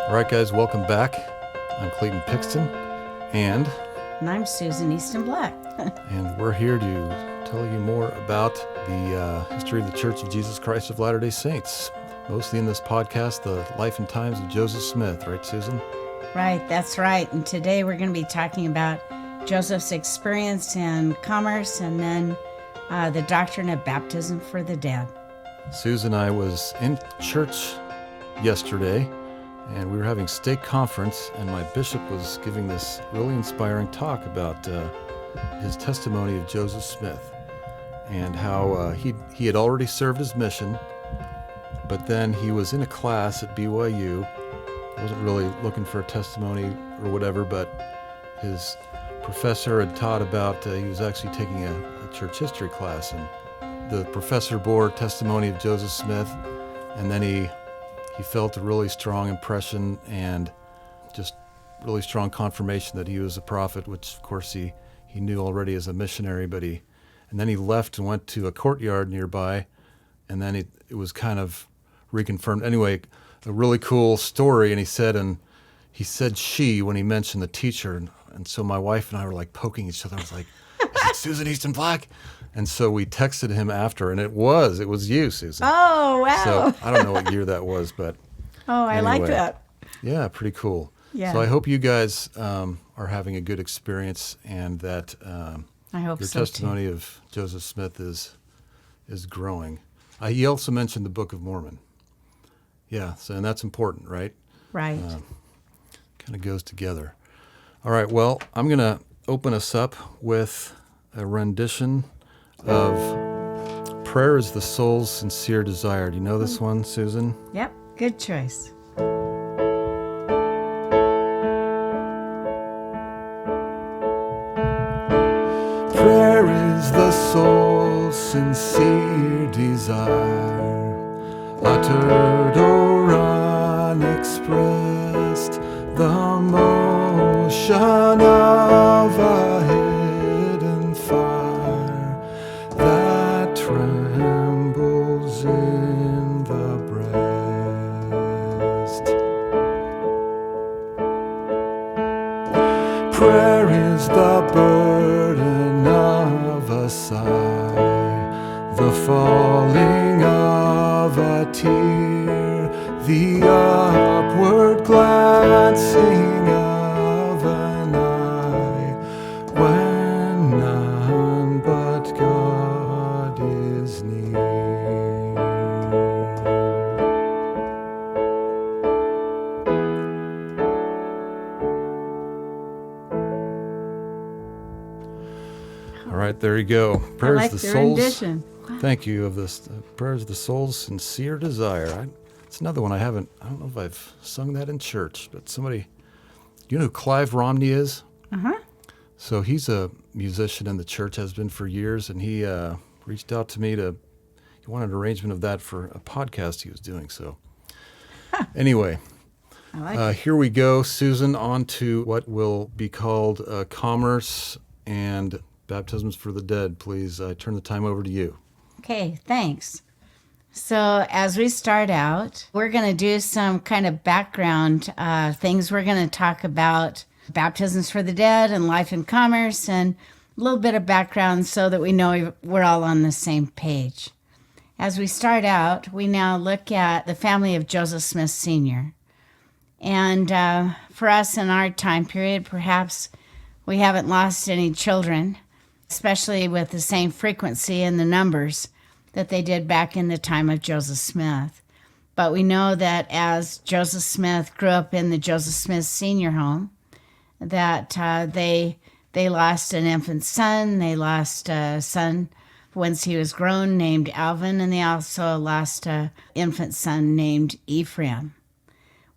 All right, guys, welcome back. I'm Clayton Pixton, and I'm Susan Easton Black. and we're here to tell you more about the history of the Church of Jesus Christ of Latter-day Saints, mostly in this podcast, the life and times of Joseph Smith, right, Susan? Right, that's right. And today we're going to be talking about Joseph's experience in commerce and then the doctrine of baptism for the dead. Susan and I was in church yesterday, and we were having stake conference, and my bishop was giving this really inspiring talk about his testimony of Joseph Smith and how he had already served his mission, but then he was in a class at BYU. I wasn't really looking for a testimony or whatever, but his professor had taught about, he was actually taking a church history class, and the professor bore testimony of Joseph Smith, and then he felt a really strong impression and just really strong confirmation that he was a prophet, which of course he knew already as a missionary, and then he left and went to a courtyard nearby, and then it was kind of reconfirmed. Anyway, a really cool story, and he said she when he mentioned the teacher, and so my wife and I were like poking each other. I was like, is it Susan Easton Black? And so we texted him after, and it was you, Susan. Oh, wow. So I don't know what year that was, but I like that. Yeah, pretty cool. Yeah. So I hope you guys are having a good experience, and that I hope your so, testimony of Joseph Smith is growing. He also mentioned the Book of Mormon. Yeah, so and that's important, right? Right. Kind of goes together. All right, well, I'm going to open us up with a rendition of Prayer is the Soul's Sincere Desire. Do you know this one, Susan? Yep, good choice. Prayer is the soul's sincere desire, uttered or unexpressed, the motion of a hidden fire that trembles in the breast. Prayer is the burden of a sigh, the falling of a tear, the upward glancing of an eye, when none but God is near. All right, there you go. Prayer I like is the the soul's. rendition. Thank you of this. Prayer is the soul's sincere desire. It's another one I don't know if I've sung that in church, but somebody, you know who Clive Romney is? Uh-huh. So he's a musician in the church, has been for years, and he reached out to me he wanted an arrangement of that for a podcast he was doing. So anyway, I like it. here we go, Susan, on to what will be called commerce and baptisms for the dead. Please turn the time over to you. Okay, thanks. So as we start out, we're going to do some kind of background things. We're going to talk about baptisms for the dead and life in commerce and a little bit of background so that we know we're all on the same page. As we start out, we now look at the family of Joseph Smith Sr. And for us in our time period, perhaps we haven't lost any children, especially with the same frequency and the numbers that they did back in the time of Joseph Smith. But we know that as Joseph Smith grew up in the Joseph Smith Senior home, that they lost an infant son. They lost a son once he was grown named Alvin, and they also lost an infant son named Ephraim.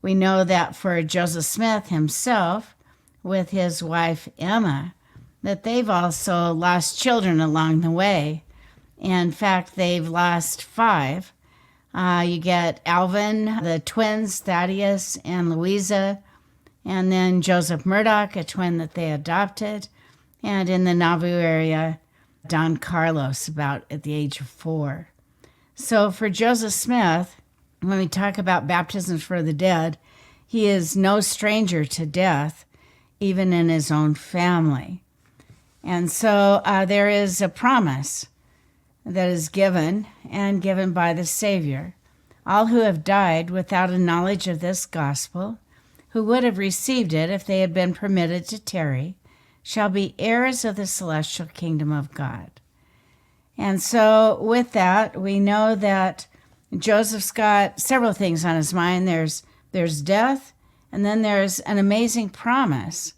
We know that for Joseph Smith himself, with his wife Emma, that they've also lost children along the way. In fact, they've lost 5. You get Alvin, the twins, Thaddeus and Louisa, and then Joseph Murdoch, a twin that they adopted, and in the Nauvoo area, Don Carlos, about at the age of 4. So for Joseph Smith, when we talk about baptisms for the dead, He is no stranger to death, even in his own family. And so there is a promise that is given and given by the Savior. All who have died without a knowledge of this gospel, who would have received it if they had been permitted to tarry, shall be heirs of the celestial kingdom of God. And so with that, we know that Joseph's got several things on his mind. There's death, and then there's an amazing promise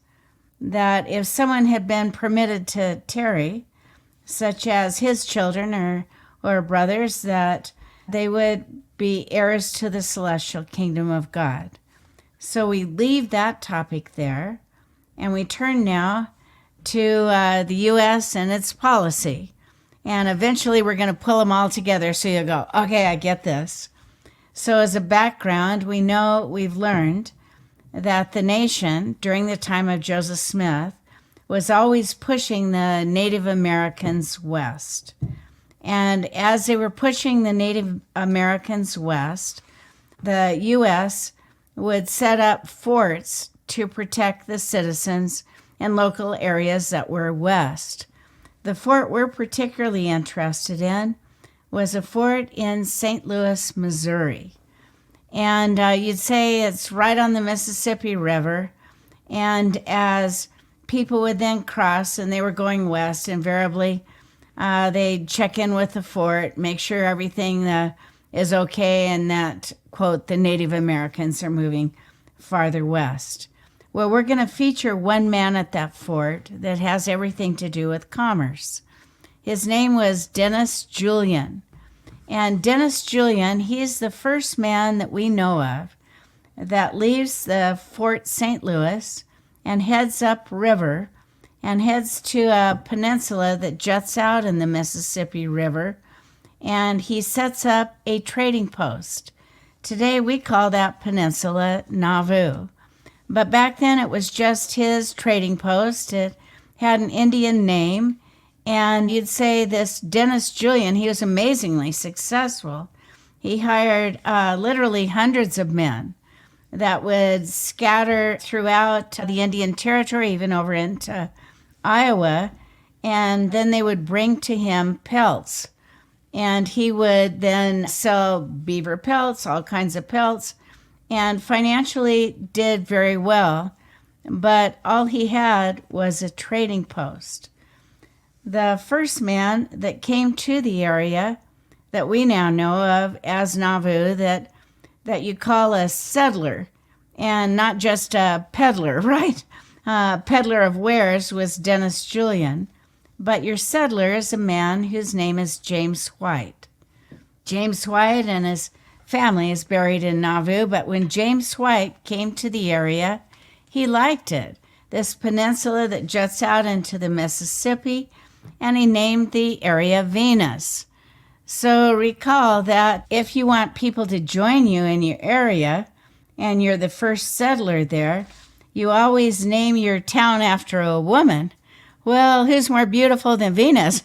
that if someone had been permitted to tarry, such as his children or brothers, that they would be heirs to the celestial kingdom of God. So we leave that topic there, and we turn now to the U.S. and its policy. And eventually we're going to pull them all together so you'll go, okay, I get this. So as a background, we've learned that the nation, during the time of Joseph Smith, was always pushing the Native Americans west. And as they were pushing the Native Americans west, the U.S. would set up forts to protect the citizens in local areas that were west. The fort we're particularly interested in was a fort in St. Louis, Missouri. And you'd say it's right on the Mississippi River. And as people would then cross and they were going west, invariably they'd check in with the fort, make sure everything is okay, and that, quote, the Native Americans are moving farther west. Well, we're going to feature one man at that fort that has everything to do with commerce. His name was Dennis Julian. And Dennis Julian, he's the first man that we know of that leaves the Fort St. Louis and heads upriver and heads to a peninsula that juts out in the Mississippi River, and he sets up a trading post. Today we call that peninsula Nauvoo. But back then it was just his trading post. It had an Indian name. And you'd say this Dennis Julian, he was amazingly successful. He hired literally hundreds of men that would scatter throughout the Indian Territory, even over into Iowa. And then they would bring to him pelts. And he would then sell beaver pelts, all kinds of pelts, and financially did very well, but all he had was a trading post. The first man that came to the area that we now know of as Nauvoo, that you call a settler, and not just a peddler, right? Peddler of wares was Dennis Julian, but your settler is a man whose name is James White. James White and his family is buried in Nauvoo, but when James White came to the area, he liked it, this peninsula that juts out into the Mississippi, and he named the area Venus. So recall that if you want people to join you in your area, and you're the first settler there, you always name your town after a woman. Well, who's more beautiful than Venus?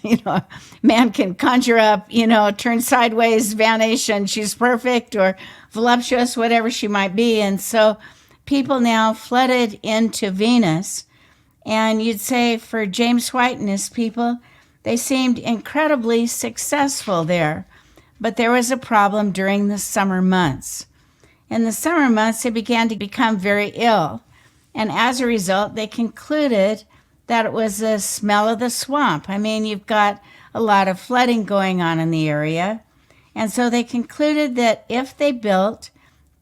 Man can conjure up, turn sideways, vanish, and she's perfect, or voluptuous, whatever she might be. And so people now flooded into Venus. And you'd say for James White and his people, they seemed incredibly successful there. But there was a problem during the summer months. In the summer months, they began to become very ill. And as a result, they concluded that it was the smell of the swamp. I mean, you've got a lot of flooding going on in the area. And so they concluded that if they built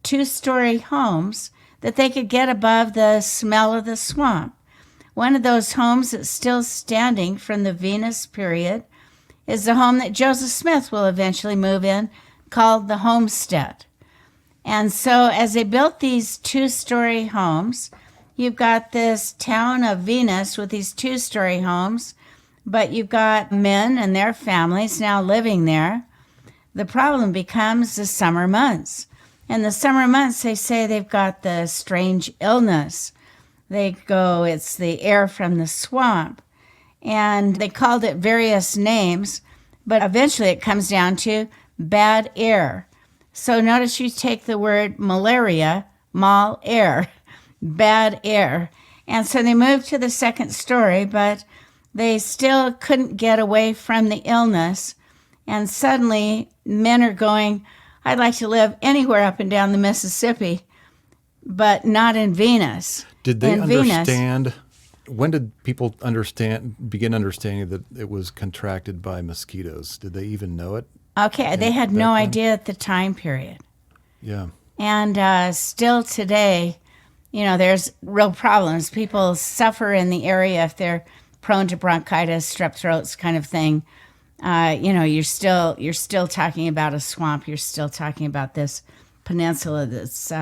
two-story homes, that they could get above the smell of the swamp. One of those homes that's still standing from the Venus period is the home that Joseph Smith will eventually move in, called the Homestead. And so as they built these two-story homes, you've got this town of Venus with these two-story homes, but you've got men and their families now living there. The problem becomes the summer months. In the summer months, they say they've got the strange illness. They go, it's the air from the swamp. And they called it various names, but eventually it comes down to bad air. So notice you take the word malaria, mal air, bad air. And so they moved to the second story, but they still couldn't get away from the illness. And suddenly men are going, I'd like to live anywhere up and down the Mississippi, but not in Venus. Did they in understand? When did people begin understanding that it was contracted by mosquitoes? Did they even know it? Okay, they had no idea at the time period. Yeah. And still today, there's real problems. People suffer in the area if they're prone to bronchitis, strep throats kind of thing. You're still talking about a swamp. You're still talking about this peninsula that's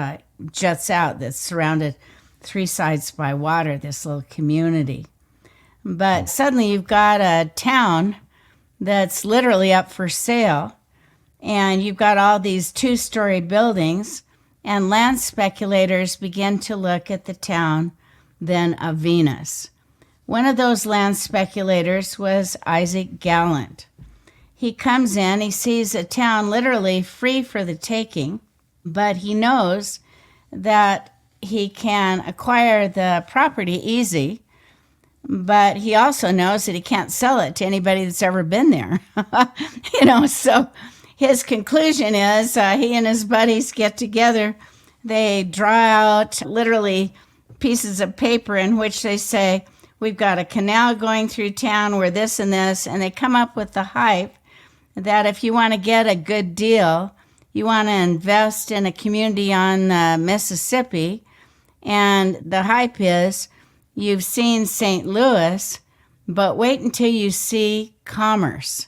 juts out, that's surrounded three sides by water, this little community. But suddenly you've got a town that's literally up for sale, and you've got all these two-story buildings, and land speculators begin to look at the town then of Venus. One of those land speculators was Isaac Gallant. He comes in, he sees a town literally free for the taking, but he knows that he can acquire the property easy, but he also knows that he can't sell it to anybody that's ever been there. So his conclusion is he and his buddies get together. They draw out literally pieces of paper in which they say, we've got a canal going through town, we're this and this, and they come up with the hype that if you want to get a good deal, you want to invest in a community on the Mississippi. And the hype is, you've seen St. Louis, but wait until you see Commerce.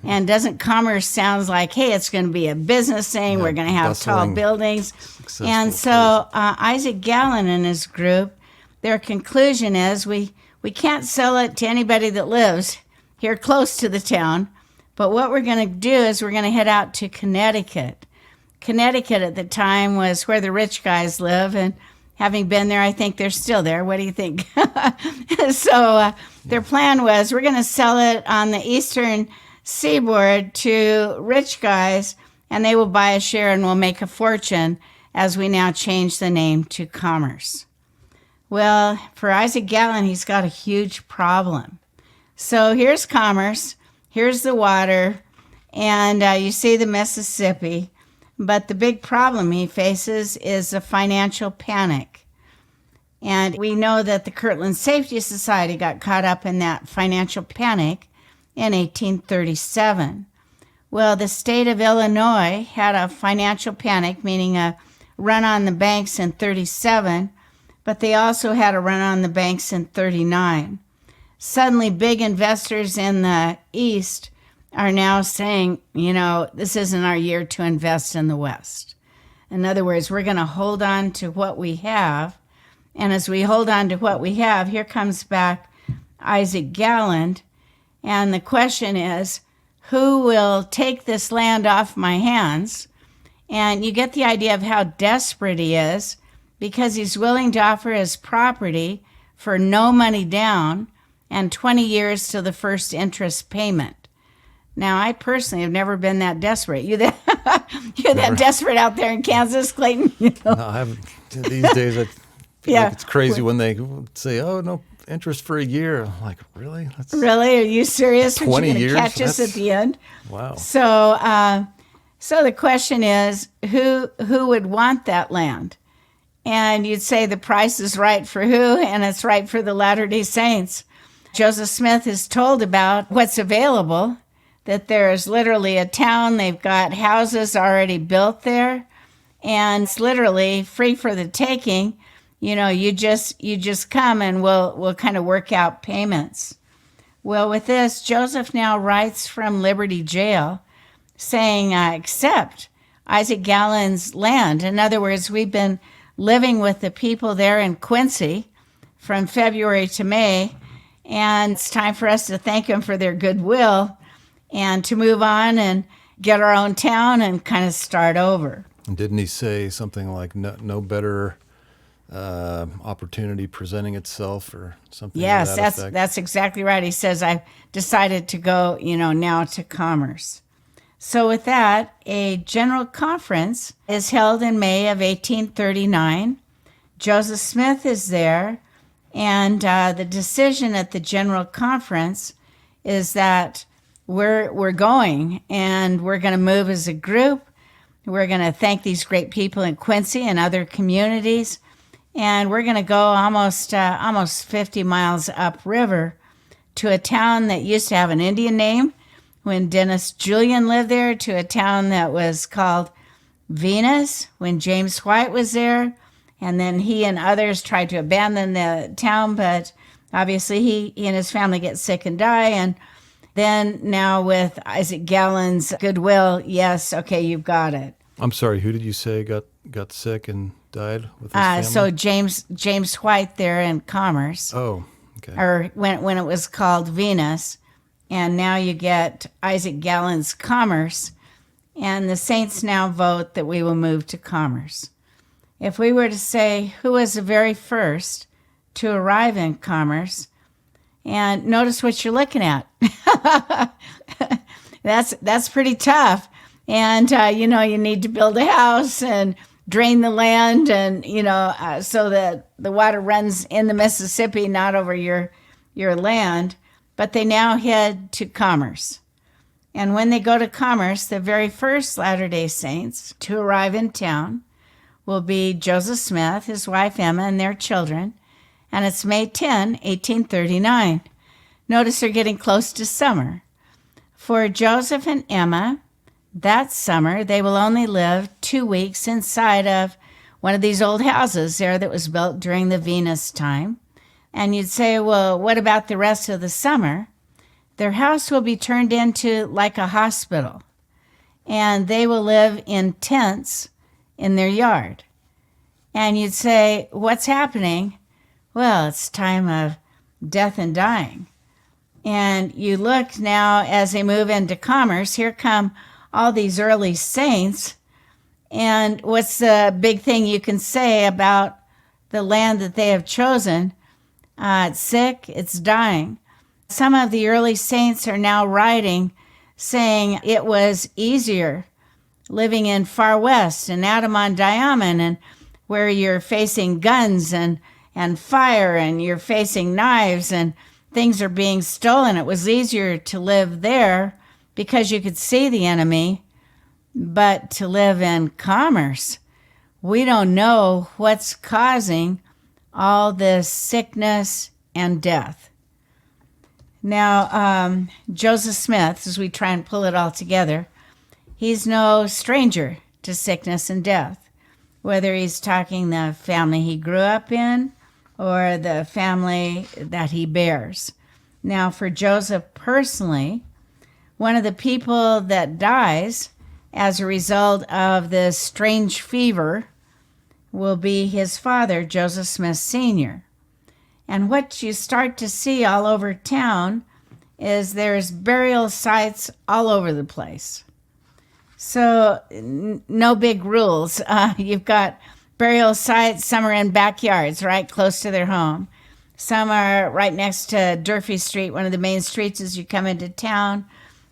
And doesn't Commerce sound like, hey, it's going to be a business thing, we're going to have tall buildings. And so Isaac Gallant and his group, their conclusion is we can't sell it to anybody that lives here close to the town, but what we're going to do is we're going to head out to Connecticut. Connecticut at the time was where the rich guys live, and having been there, I think they're still there. What do you think? So their plan was, we're going to sell it on the eastern seaboard to rich guys, and they will buy a share and we'll make a fortune as we now change the name to Commerce. Well, for Isaac Gallant, he's got a huge problem. So here's Commerce, here's the water, and you see the Mississippi. But the big problem he faces is a financial panic. And we know that the Kirtland Safety Society got caught up in that financial panic in 1837. Well, the state of Illinois had a financial panic, meaning a run on the banks in 37, but they also had a run on the banks in 39. Suddenly, big investors in the East are now saying, this isn't our year to invest in the West. In other words, we're going to hold on to what we have. And as we hold on to what we have, here comes back Isaac Gallant. And the question is, who will take this land off my hands? And you get the idea of how desperate he is, because he's willing to offer his property for no money down and 20 years to the first interest payment. Now, I personally have never been that desperate. You're that desperate out there in Kansas, Clayton? No, I haven't. These days, I feel like it's crazy when they say, oh, no interest for a year. I'm like, really? Really? Are you serious? 20 years? You're going to catch us at the end? Wow. So the question is, who would want that land? And you'd say the price is right for who? And it's right for the Latter-day Saints. Joseph Smith is told about what's available, that there's literally a town, they've got houses already built there, and it's literally free for the taking. You just come and we'll kind of work out payments. Well, with this, Joseph now writes from Liberty Jail saying, accept Isaac Gallant's land. In other words, we've been living with the people there in Quincy from February to May, and it's time for us to thank them for their goodwill and to move on and get our own town and kind of start over. And didn't he say something like no better opportunity presenting itself or something? Yes, to that effect? That's exactly right. He says, I've decided to go, now to Commerce. So with that, a general conference is held in May of 1839. Joseph Smith is there, and the decision at the general conference is that we're going, and we're going to move as a group. We're going to thank these great people in Quincy and other communities, and we're going to go almost 50 miles upriver to a town that used to have an Indian name when Dennis Julian lived there, to a town that was called Venus when James White was there. And then he and others tried to abandon the town, but obviously he and his family get sick and die. And then now with Isaac Gallen's goodwill, yes, okay, you've got it. I'm sorry, who did you say got sick and died with his family? So James White there in Commerce. Oh, okay. Or when it was called Venus. And now you get Isaac Gallen's Commerce. And the saints now vote that we will move to Commerce. If we were to say who was the very first to arrive in Commerce, and notice what you're looking at. That's pretty tough. And, you need to build a house and drain the land and, so that the water runs in the Mississippi, not over your land. But they now head to Commerce. And when they go to Commerce, the very first Latter-day Saints to arrive in town will be Joseph Smith, his wife Emma, and their children. And it's May 10, 1839. Notice they're getting close to summer. For Joseph and Emma, that summer, they will only live 2 weeks inside of one of these old houses there that was built during the Venus time. And you'd say, well, what about the rest of the summer? Their house will be turned into like a hospital, and they will live in tents in their yard. And you'd say, what's happening? Well, it's time of death and dying. And you look now as they move into Commerce, here come all these early saints. And what's the big thing you can say about the land that they have chosen? It's sick, it's dying. Some of the early saints are now writing, saying it was easier living in Far West and Adam-on-Diamond, and where you're facing guns and fire and you're facing knives and things are being stolen. It was easier to live there because you could see the enemy, but to live in Commerce, we don't know what's causing all this sickness and death. Now, Joseph Smith, as we try and pull it all together, he's no stranger to sickness and death, whether he's talking the family he grew up in or the family that he bears. Now, for Joseph personally, one of the people that dies as a result of this strange fever will be his father, Joseph Smith Sr. And what you start to see all over town is there's burial sites all over the place. So no big rules. You've got burial sites, some are in backyards, right, close to their home. Some are right next to Durfee Street, one of the main streets as you come into town.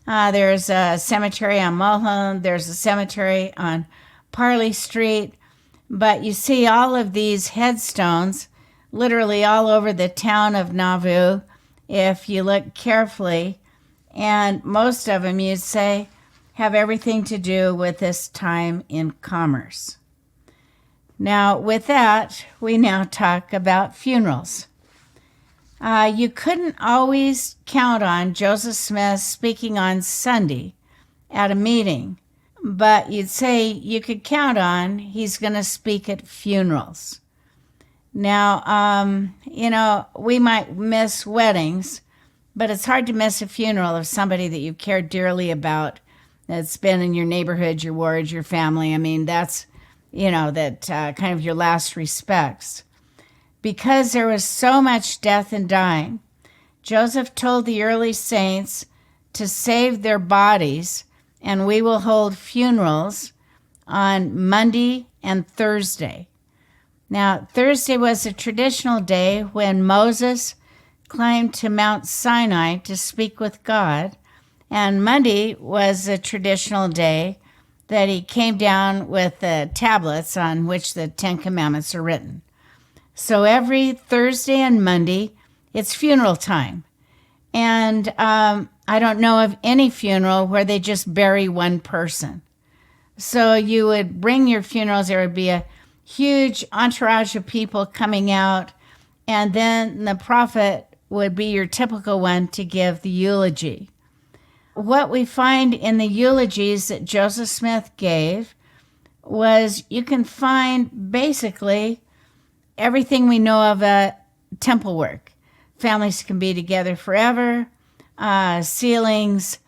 There's a cemetery on Mulholland. There's a cemetery on Parley Street. But you see all of these headstones literally all over the town of Nauvoo if you look carefully. And most of them, you'd say, have everything to do with this time in Commerce. Now, with that, we now talk about funerals. You couldn't always count on Joseph Smith speaking on Sunday at a meeting, but you'd say you could count on he's going to speak at funerals. Now, we might miss weddings, but it's hard to miss a funeral of somebody that you care dearly about, that's been in your neighborhood, your ward, your family. I mean, that's, kind of your last respects. Because there was so much death and dying, Joseph told the early saints to save their bodies, and we will hold funerals on Monday and Thursday. Now, Thursday was a traditional day when Moses climbed to Mount Sinai to speak with God, And Monday was a traditional day that he came down with the tablets on which the Ten Commandments are written. So every Thursday and Monday, it's funeral time. And I don't know of any funeral where they just bury one person. So you would bring your funerals, there would be a huge entourage of people coming out, and then the prophet would be your typical one to give the eulogy. What we find in the eulogies that Joseph Smith gave was you can find basically everything we know of temple work. Families can be together forever, sealings.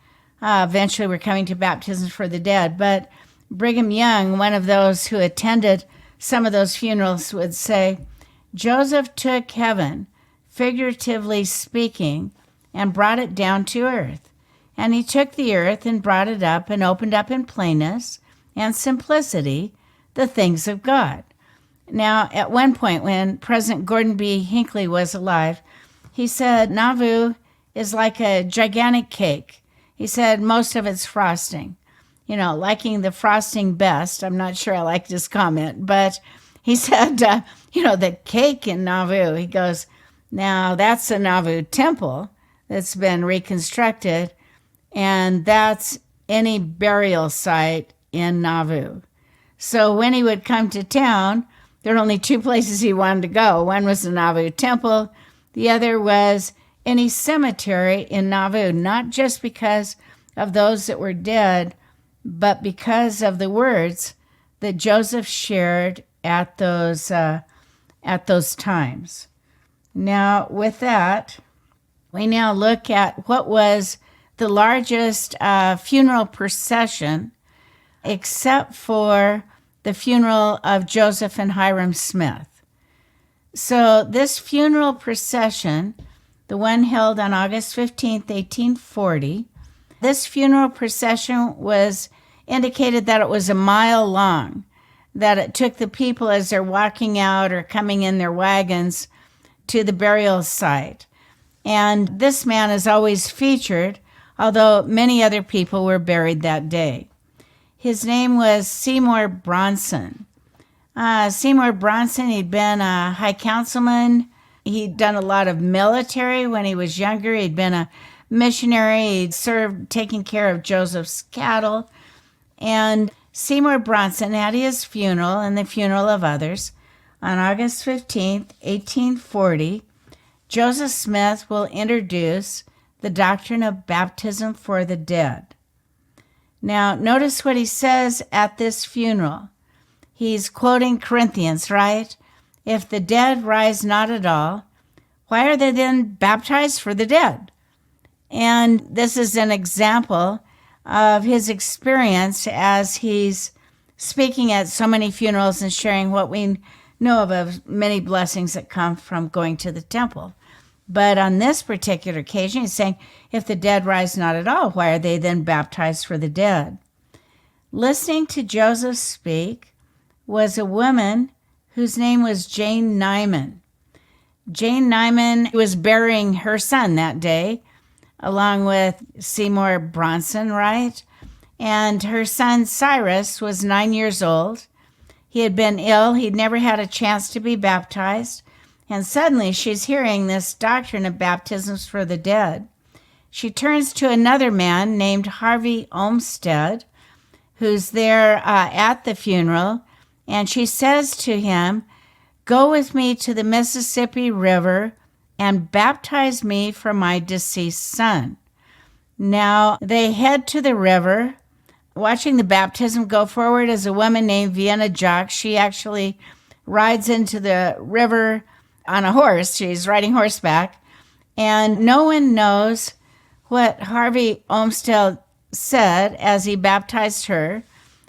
Eventually we're coming to baptisms for the dead. But Brigham Young, one of those who attended some of those funerals, would say, Joseph took heaven, figuratively speaking, and brought it down to earth. And he took the earth and brought it up and opened up in plainness and simplicity the things of God. Now, at one point when President Gordon B. Hinckley was alive, he said Nauvoo is like a gigantic cake. He said most of it's frosting. You know, liking the frosting best. I'm not sure I like this comment, but he said, the cake in Nauvoo, he goes, now that's a Nauvoo temple that's been reconstructed, and that's any burial site in Nauvoo. So when he would come to town, there were only two places he wanted to go. One was the Nauvoo temple. The other was any cemetery in Nauvoo, not just because of those that were dead, but because of the words that Joseph shared at those times. Now, with that, we now look at what was the largest funeral procession, except for the funeral of Joseph and Hiram Smith. So this funeral procession, the one held on August 15th, 1840, this funeral procession was indicated that it was a mile long, that it took the people as they're walking out or coming in their wagons to the burial site. And this man is always featured, although many other people were buried that day. His name was Seymour Bronson. Seymour Bronson, he'd been a high councilman. He'd done a lot of military when he was younger. He'd been a missionary. He'd served taking care of Joseph's cattle. And Seymour Bronson had his funeral and the funeral of others on August 15th, 1840. Joseph Smith will introduce the doctrine of baptism for the dead. Now, notice what he says at this funeral. He's quoting Corinthians, right? If the dead rise not at all, why are they then baptized for the dead? And this is an example of his experience as he's speaking at so many funerals and sharing what we know of many blessings that come from going to the temple. But on this particular occasion, he's saying, if the dead rise not at all, why are they then baptized for the dead? Listening to Joseph speak was a woman whose name was Jane Nyman. Jane Nyman was burying her son that day, along with Seymour Bronson, right? And her son Cyrus was 9 years old. He had been ill. He'd never had a chance to be baptized. And suddenly she's hearing this doctrine of baptisms for the dead. She turns to another man named Harvey Olmsted, who's there at the funeral, and she says to him, go with me to the Mississippi River and baptize me for my deceased son. Now, they head to the river. Watching the baptism go forward is a woman named Vienna Jock. She actually rides into the river on a horse. She's riding horseback. And no one knows what Harvey Olmsted said as he baptized her.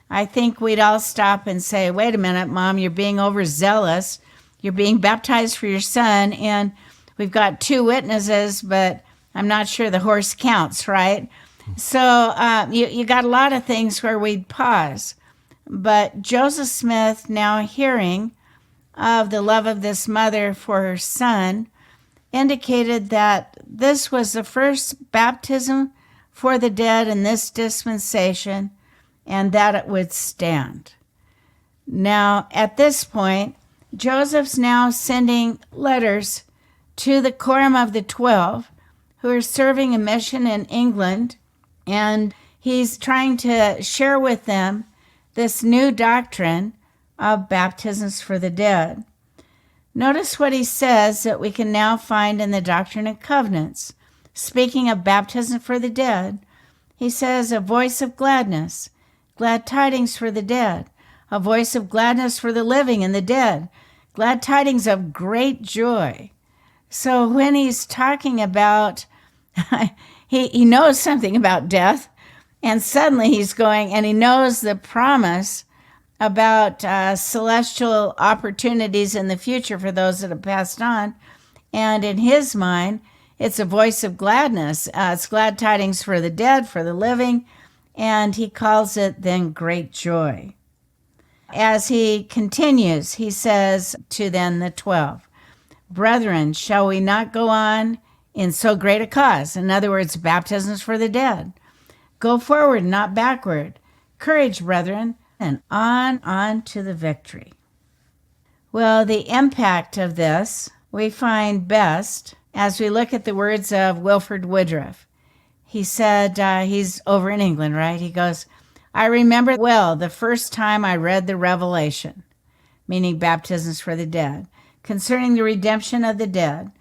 I think we'd all stop and say, wait a minute, Mom, you're being overzealous. You're being baptized for your son, and we've got two witnesses, but I'm not sure the horse counts, right? So you got a lot of things where we'd pause. But Joseph Smith, now hearing of the love of this mother for her son, indicated that this was the first baptism for the dead in this dispensation, and that it would stand. Now, at this point, Joseph's now sending letters to the quorum of the 12 who are serving a mission in England, and he's trying to share with them this new doctrine of baptisms for the dead. Notice what he says that we can now find in the Doctrine and Covenants. Speaking of baptism for the dead, he says, a voice of gladness, glad tidings for the dead, a voice of gladness for the living and the dead, glad tidings of great joy. So when he's talking about, he knows something about death, and suddenly he's going, and he knows the promise about celestial opportunities in the future for those that have passed on. And in his mind, it's a voice of gladness. It's glad tidings for the dead, for the living, and he calls it then great joy. As he continues, he says to then the 12, brethren, shall we not go on in so great a cause? In other words, baptisms for the dead. Go forward, not backward. Courage, brethren, and on to the victory. Well, the impact of this we find best as we look at the words of Wilford Woodruff. He said, he's over in England, right? He goes, I remember well the first time I read the Revelation, meaning baptisms for the dead, concerning the redemption of the dead.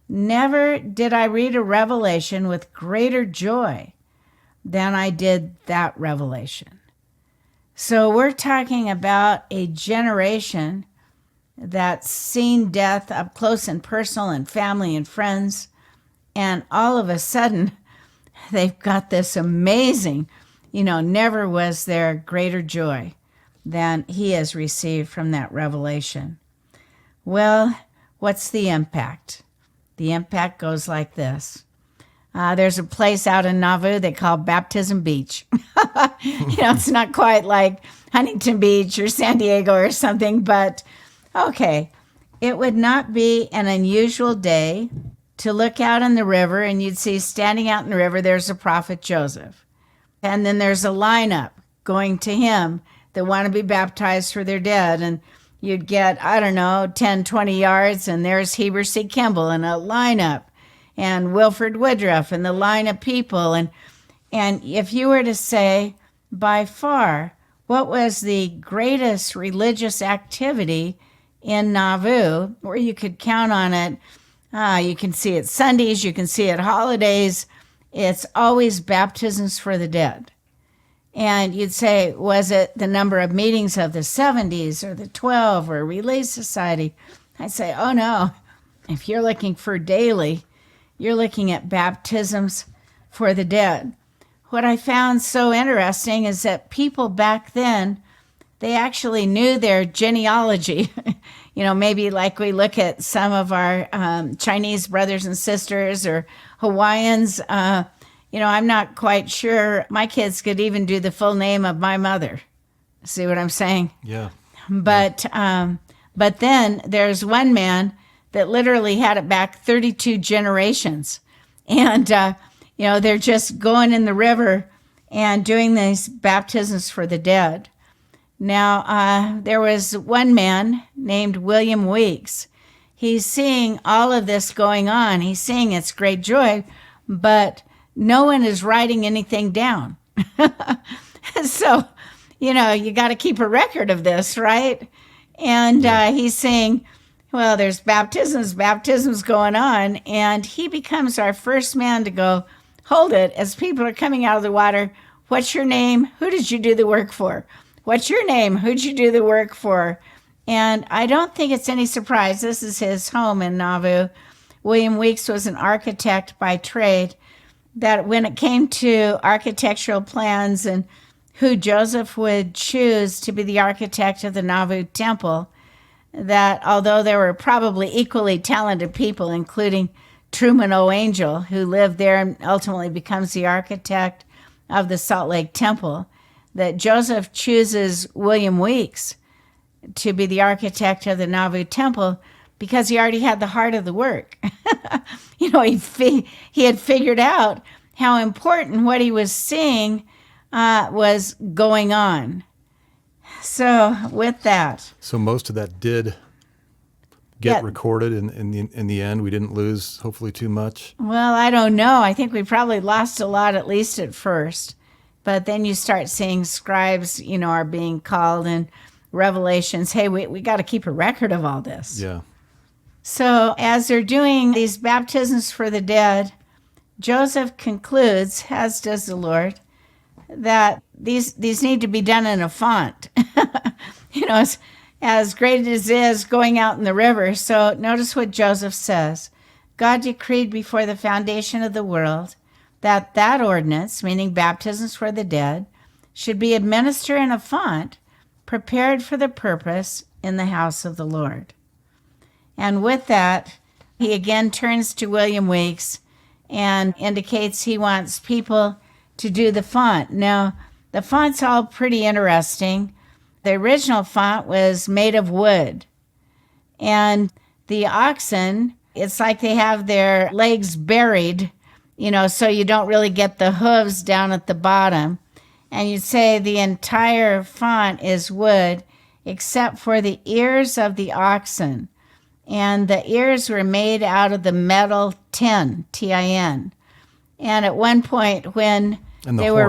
Never did I read a revelation with greater joy than I did that revelation. So we're talking about a generation that's seen death up close and personal and family and friends. And all of a sudden, they've got this amazing, never was there greater joy than he has received from that revelation. Well, what's the impact? The impact goes like this. There's a place out in Nauvoo they call Baptism Beach. It's not quite like Huntington Beach or San Diego or something, but okay. It would not be an unusual day to look out on the river and you'd see standing out in the river, there's the prophet Joseph. And then there's a lineup going to him that want to be baptized for their dead. And you'd get, 10, 20 yards, and there's Heber C. Kimball in a lineup, and Wilford Woodruff and the line of people. And if you were to say, by far, what was the greatest religious activity in Nauvoo, where you could count on it, you can see it Sundays, you can see it holidays, it's always baptisms for the dead. And you'd say, was it the number of meetings of the 70s or the 12 or Relay Society? I'd say, oh no, if you're looking for daily, you're looking at baptisms for the dead. What I found so interesting is that people back then, they actually knew their genealogy. Maybe like we look at some of our Chinese brothers and sisters or Hawaiians. I'm not quite sure my kids could even do the full name of my mother. See what I'm saying? Yeah. But then there's one man that literally had it back 32 generations. And, they're just going in the river and doing these baptisms for the dead. Now, there was one man named William Weeks. He's seeing all of this going on. He's seeing it's great joy, but no one is writing anything down. So, you got to keep a record of this, right? And he's saying, well, there's baptisms going on. And he becomes our first man to go, hold it, as people are coming out of the water. What's your name? Who did you do the work for? What's your name? Who'd you do the work for? And I don't think it's any surprise. This is his home in Nauvoo. William Weeks was an architect by trade, that when it came to architectural plans and who Joseph would choose to be the architect of the Nauvoo temple, that although there were probably equally talented people, including Truman O. Angel, who lived there and ultimately becomes the architect of the Salt Lake Temple, that Joseph chooses William Weeks to be the architect of the Nauvoo temple because he already had the heart of the work. He had figured out how important what he was seeing was going on. So with that. So most of that did get recorded in the end. We didn't lose, hopefully, too much. Well, I don't know. I think we probably lost a lot, at least at first. But then you start seeing scribes, are being called, and Revelations, hey, we got to keep a record of all this. Yeah. So as they're doing these baptisms for the dead, Joseph concludes, as does the Lord, that these need to be done in a font. As great as it is going out in the river. So notice what Joseph says. God decreed before the foundation of the world that ordinance, meaning baptisms for the dead, should be administered in a font prepared for the purpose in the house of the Lord. And with that, he again turns to William Weeks and indicates he wants people to do the font. Now, the font's all pretty interesting. The original font was made of wood. And the oxen, it's like they have their legs buried, so you don't really get the hooves down at the bottom. And you'd say the entire font is wood, except for the ears of the oxen. And the ears were made out of the metal tin, Tin. And at one point when they were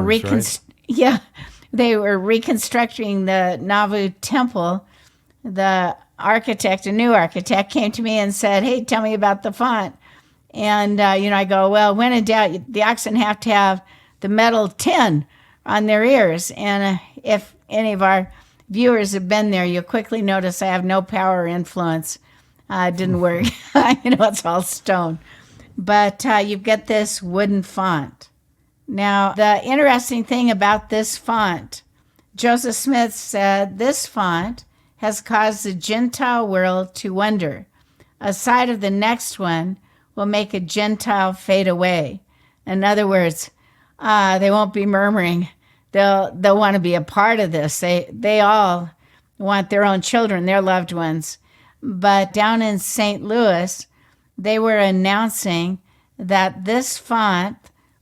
they were reconstructing the Nauvoo temple, the architect, a new architect, came to me and said, hey, tell me about the font. And, I go, well, when in doubt, the oxen have to have the metal tin on their ears. And if any of our viewers have been there, you'll quickly notice I have no power or influence. It didn't work. It's all stone. But you get this wooden font. Now, the interesting thing about this font, Joseph Smith said, this font has caused the Gentile world to wonder. A sight of the next one will make a Gentile fade away. In other words, they won't be murmuring. They'll want to be a part of this. They all want their own children, their loved ones. But down in St. Louis, they were announcing that this font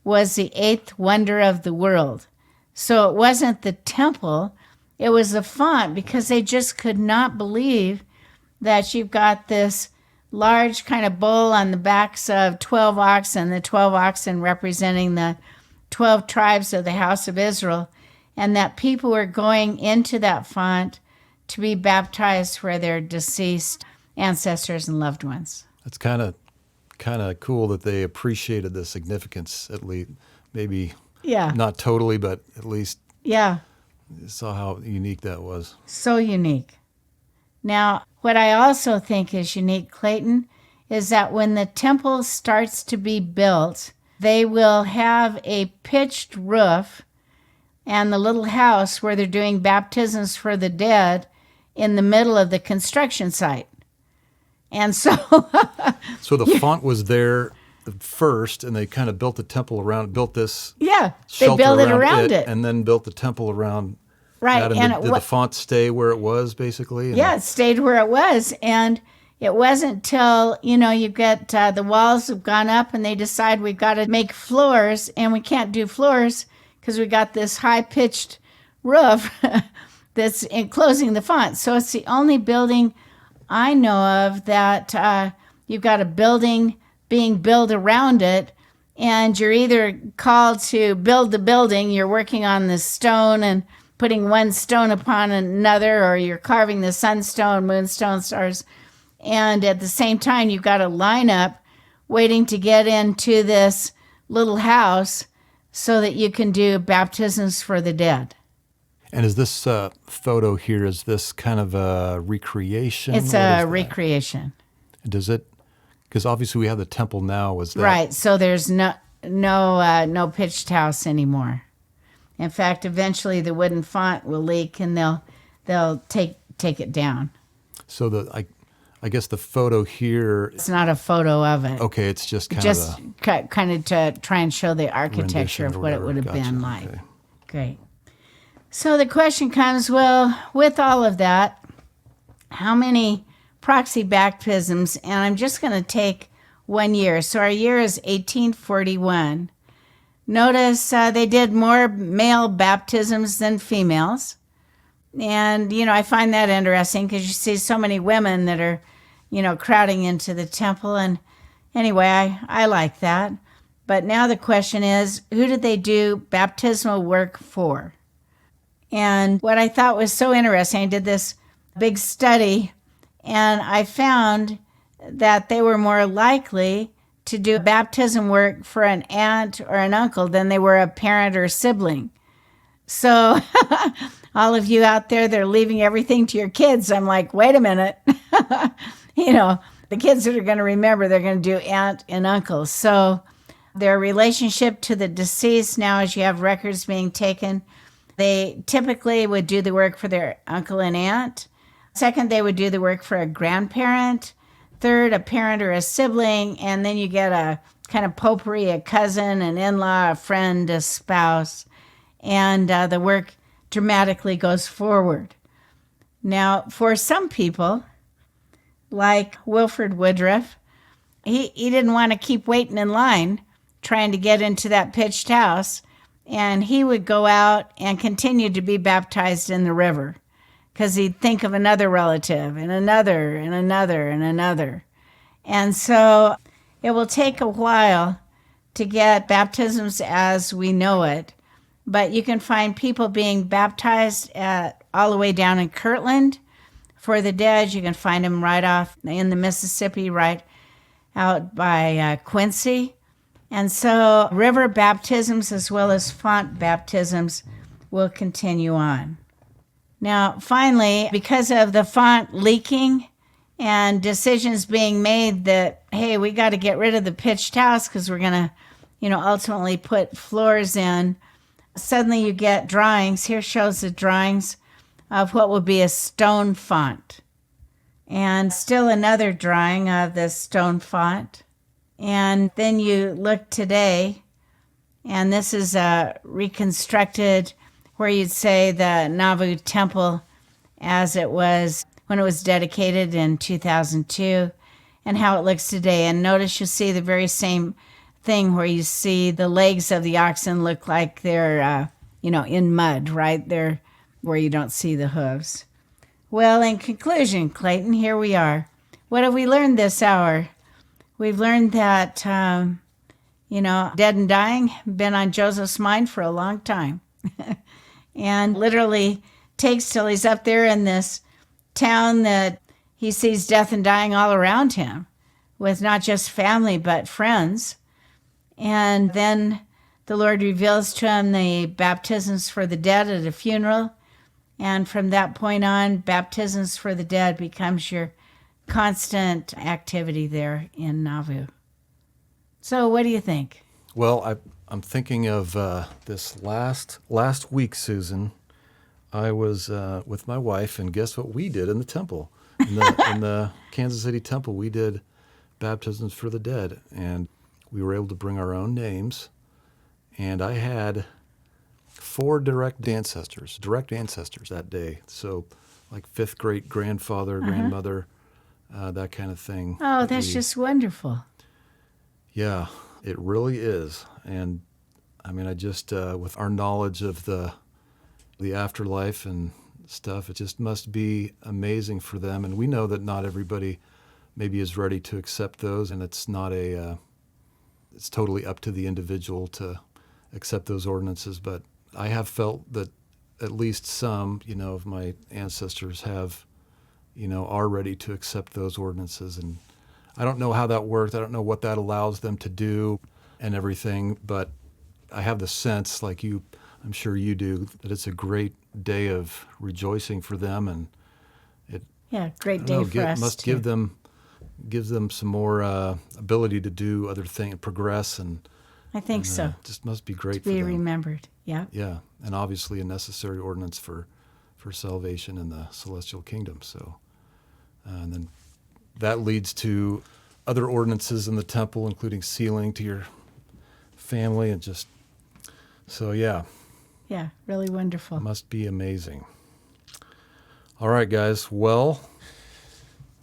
was the 8th wonder of the world. So it wasn't the temple, it was the font, because they just could not believe that you've got this large kind of bull on the backs of 12 oxen, the 12 oxen representing the 12 tribes of the house of Israel, and that people were going into that font to be baptized for their deceased ancestors and loved ones. It's kind of cool that they appreciated the significance, at least, maybe not totally, but at least saw how unique that was. So unique. Now, what I also think is unique, Clayton, is that when the temple starts to be built, they will have a pitched roof and the little house where they're doing baptisms for the dead in the middle of the construction site. And so so the font was there first, and they kind of built the temple around, built this they built it around it, and then built the temple around that. And did the font stay where it was, basically? It stayed where it was. And it wasn't till, you get the walls have gone up and they decide we've got to make floors, and we can't do floors because we got this high-pitched roof that's enclosing the font. So it's the only building I know of that you've got a building being built around it, and you're either called to build the building, you're working on the stone and putting one stone upon another, or you're carving the sunstone, moonstone, stars, and at the same time you've got a lineup waiting to get into this little house so that you can do baptisms for the dead. And is this photo here, is this kind of a recreation? It's a recreation. Does it, because obviously we have the temple now, was that? Right, so there's no pitched house anymore. In fact, eventually the wooden font will leak and they'll take it down. So I guess the photo here, it's not a photo of it. Okay, it's just kind of to try and show the architecture of what it would have been like. Okay. Great. So the question comes, well, with all of that, how many proxy baptisms? And I'm just going to take 1 year. So our year is 1841. Notice they did more male baptisms than females. And, I find that interesting because you see so many women that are, crowding into the temple. And anyway, I like that. But now the question is, who did they do baptismal work for? And what I thought was so interesting, I did this big study, and I found that they were more likely to do baptism work for an aunt or an uncle than they were a parent or sibling. So all of you out there that are leaving everything to your kids, I'm like, wait a minute. The kids that are going to remember, they're going to do aunt and uncle. So their relationship to the deceased, now as you have records being taken, they typically would do the work for their uncle and aunt. Second, they would do the work for a grandparent. Third, a parent or a sibling. And then you get a kind of potpourri, a cousin, an in-law, a friend, a spouse. And the work dramatically goes forward. Now, for some people, like Wilford Woodruff, he didn't want to keep waiting in line trying to get into that pitched house, and he would go out and continue to be baptized in the river because he'd think of another relative and another and another and another. And so it will take a while to get baptisms as we know it, but you can find people being baptized all the way down in Kirtland. For the dead, you can find them right off in the Mississippi, right out by Quincy. And so river baptisms as well as font baptisms will continue on. Now, finally, because of the font leaking and decisions being made that, hey, we got to get rid of the pitched house because we're going to, ultimately put floors in, suddenly you get drawings. Here shows the drawings of what will be a stone font. And still another drawing of the stone font. And then you look today, and this is reconstructed where you'd say the Nauvoo temple as it was when it was dedicated in 2002 and how it looks today. And notice you'll see the very same thing where you see the legs of the oxen look like they're, in mud, right? They're where you don't see the hooves. Well, in conclusion, Clayton, here we are. What have we learned this hour? We've learned that, dead and dying, been on Joseph's mind for a long time. And literally takes till he's up there in this town that he sees death and dying all around him with not just family, but friends. And then the Lord reveals to him the baptisms for the dead at a funeral. And from that point on, baptisms for the dead becomes your constant activity there in Nauvoo. So what do you think? Well, I'm thinking of this last week, Susan. I was with my wife, and guess what we did in the temple? In the Kansas City temple, we did baptisms for the dead, and we were able to bring our own names. And I had 4 direct ancestors that day. So like 5th great grandfather, grandmother, that kind of thing. Oh, that's just wonderful. Yeah, it really is. And I mean, I just, with our knowledge of the afterlife and stuff, it just must be amazing for them. And we know that not everybody maybe is ready to accept those, and it's not it's totally up to the individual to accept those ordinances. But I have felt that at least some, of my ancestors have, are ready to accept those ordinances. And I don't know how that works. I don't know what that allows them to do and everything, but I have the sense, like you, I'm sure you do, that it's a great day of rejoicing for them, and great day for us must too. gives them some more ability to do other things, progress, and I think so. Just must be great To for be them. remembered. Yeah. Yeah, and obviously a necessary ordinance for salvation in the celestial kingdom. So, and then that leads to other ordinances in the temple, including sealing to your family, and just so yeah. Yeah, really wonderful. Must be amazing. All right, guys. Well,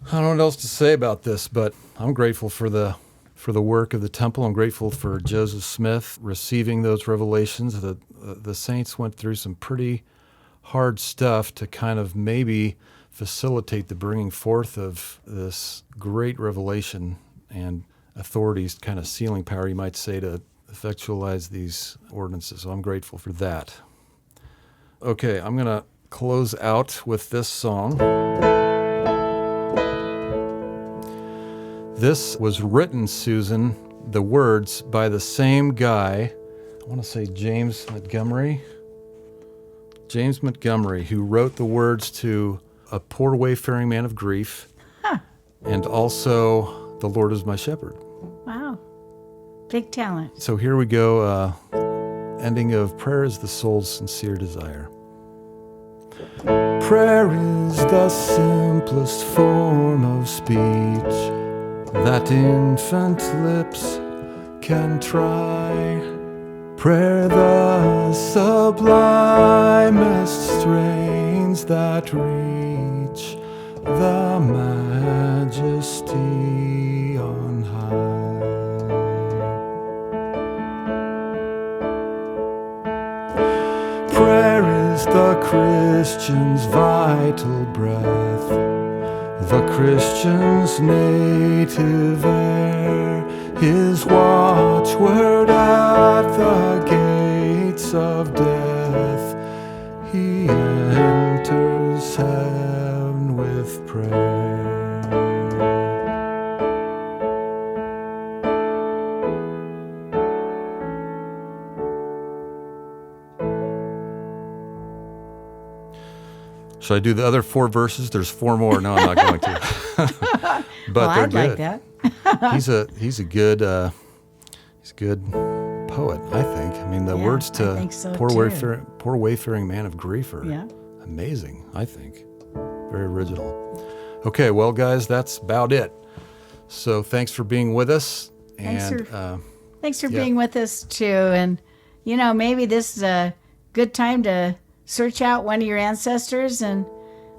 I don't know what else to say about this, but I'm grateful for the for the work of the temple. I'm grateful for Joseph Smith receiving those revelations. The saints went through some pretty hard stuff to kind of maybe facilitate the bringing forth of this great revelation and authorities, kind of sealing power, you might say, to effectualize these ordinances. So I'm grateful for that. Okay, I'm going to close out with this song. This was written, Susan, the words by the same guy, I want to say James Montgomery. James Montgomery, who wrote the words to A Poor Wayfaring Man of Grief, and also The Lord is My Shepherd. Wow. Big talent. So here we go. Ending of Prayer is the Soul's Sincere Desire. Prayer is the simplest form of speech that infant lips can try. Prayer the sublimest strains that reach the majesty on high. Prayer is the Christian's vital breath, the Christian's native air, his watchword at the gates of death. He enters heaven with prayer. Should I do the other 4 verses? There's 4 more. No, I'm not going to. But Well, they're I'd good. like that. He's a good poet, I think. I mean, the Yeah, words I to think so, poor too. wayfaring man of grief are Yeah. amazing, I think. Very original. Okay, well, guys, that's about it. So thanks for being with us. Thanks And Thanks for Yeah. being with us too. And, maybe this is a good time to search out one of your ancestors and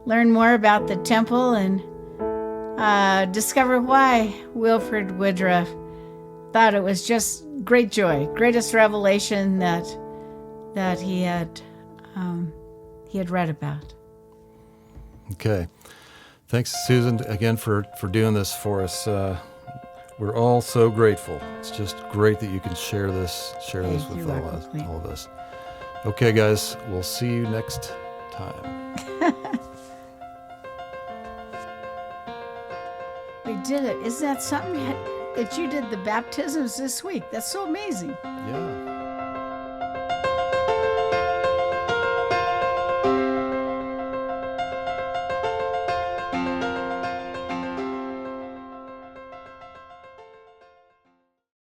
learn more about the temple and discover why Wilfred Woodruff thought it was just great joy, greatest revelation that he had read about. okay. Thanks, Susan, again for doing this for us. We're all so grateful. It's just great that you can share this Thank with you, all Lucky. of us. Okay, guys, we'll see you next time. We did it. Isn't that something that you did the baptisms this week? That's so amazing. Yeah.